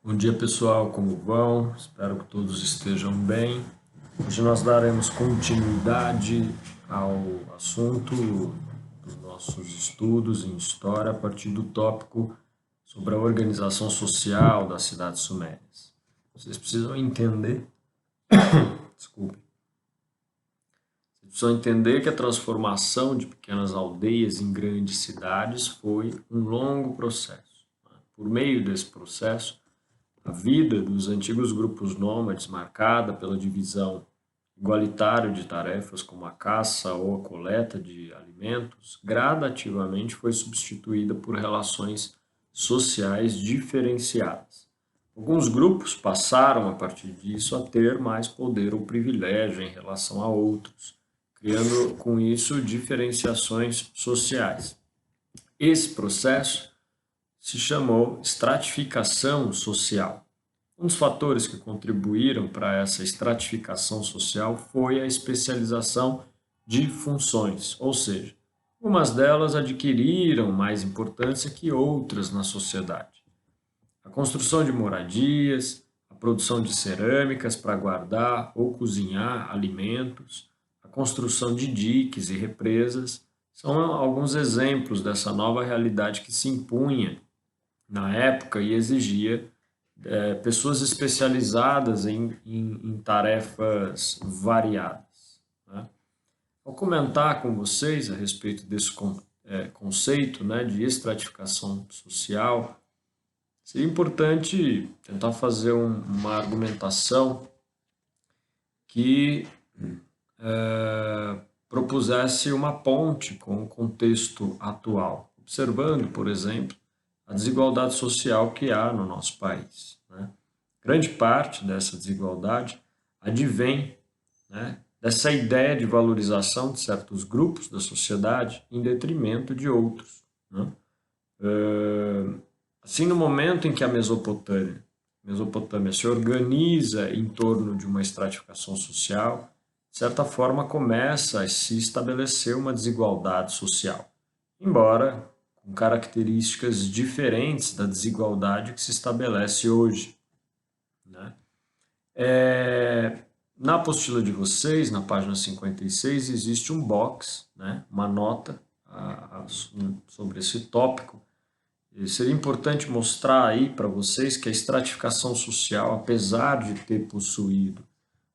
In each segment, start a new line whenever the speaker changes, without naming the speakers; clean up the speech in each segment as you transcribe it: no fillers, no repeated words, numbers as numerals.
Bom dia pessoal, como vão? Espero que todos estejam bem. Hoje nós daremos continuidade ao assunto dos nossos estudos em História a partir do tópico sobre a organização social das cidades sumérias. Vocês precisam entender, desculpe, vocês precisam entender que a transformação de pequenas aldeias em grandes cidades foi um longo processo. Por meio desse processo, a vida dos antigos grupos nômades, marcada pela divisão igualitária de tarefas como a caça ou a coleta de alimentos, gradativamente foi substituída por relações sociais diferenciadas. Alguns grupos passaram, a partir disso, a ter mais poder ou privilégio em relação a outros, criando com isso diferenciações sociais. Esse processo se chamou estratificação social. Um dos fatores que contribuíram para essa estratificação social foi a especialização de funções, ou seja, umas delas adquiriram mais importância que outras na sociedade. A construção de moradias, a produção de cerâmicas para guardar ou cozinhar alimentos, a construção de diques e represas são alguns exemplos dessa nova realidade que se impunha na época e exigia pessoas especializadas em tarefas variadas. Né? Ao comentar com vocês a respeito desse conceito, né, de estratificação social, seria importante tentar fazer uma argumentação que propusesse uma ponte com o contexto atual, observando, por exemplo, a desigualdade social que há no nosso país. Né? Grande parte dessa desigualdade advém, né, dessa ideia de valorização de certos grupos da sociedade em detrimento de outros. Né? Assim, no momento em que a Mesopotâmia se organiza em torno de uma estratificação social, de certa forma começa a se estabelecer uma desigualdade social, embora com características diferentes da desigualdade que se estabelece hoje. Né? Na apostila de vocês, na página 56, existe um box, né, uma nota sobre esse tópico. E seria importante mostrar aí para vocês que a estratificação social, apesar de ter possuído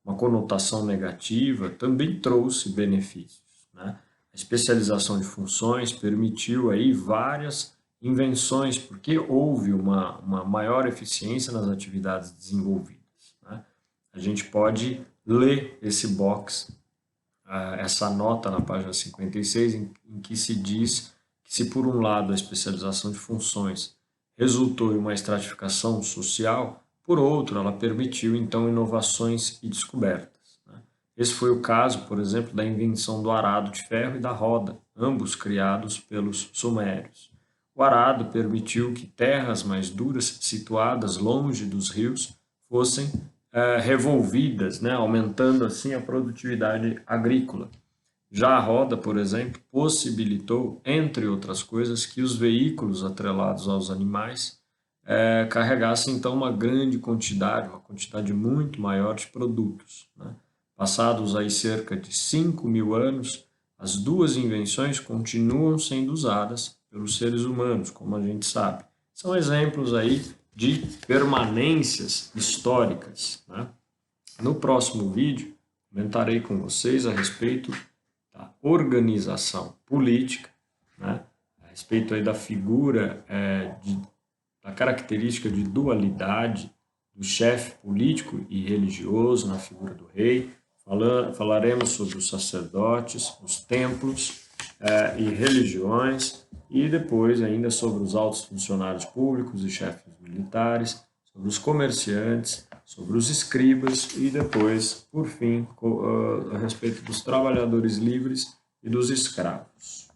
uma conotação negativa, também trouxe benefícios. Né? A especialização de funções permitiu aí várias invenções, porque houve uma maior eficiência nas atividades desenvolvidas. Né? A gente pode ler esse box, essa nota na página 56, em que se diz que se por um lado a especialização de funções resultou em uma estratificação social, por outro ela permitiu então inovações e descobertas. Esse foi o caso, por exemplo, da invenção do arado de ferro e da roda, ambos criados pelos sumérios. O arado permitiu que terras mais duras, situadas longe dos rios, fossem revolvidas, né, aumentando assim a produtividade agrícola. Já a roda, por exemplo, possibilitou, entre outras coisas, que os veículos atrelados aos animais carregassem então uma quantidade muito maior de produtos. Né? Passados aí cerca de 5.000 anos, as duas invenções continuam sendo usadas pelos seres humanos, como a gente sabe. São exemplos aí de permanências históricas. Né? No próximo vídeo, comentarei com vocês a respeito da organização política, né? A respeito aí da figura, da característica de dualidade do chefe político e religioso na figura do rei. Falaremos sobre os sacerdotes, os templos e religiões, e depois ainda sobre os altos funcionários públicos e chefes militares, sobre os comerciantes, sobre os escribas e depois, por fim, a respeito dos trabalhadores livres e dos escravos.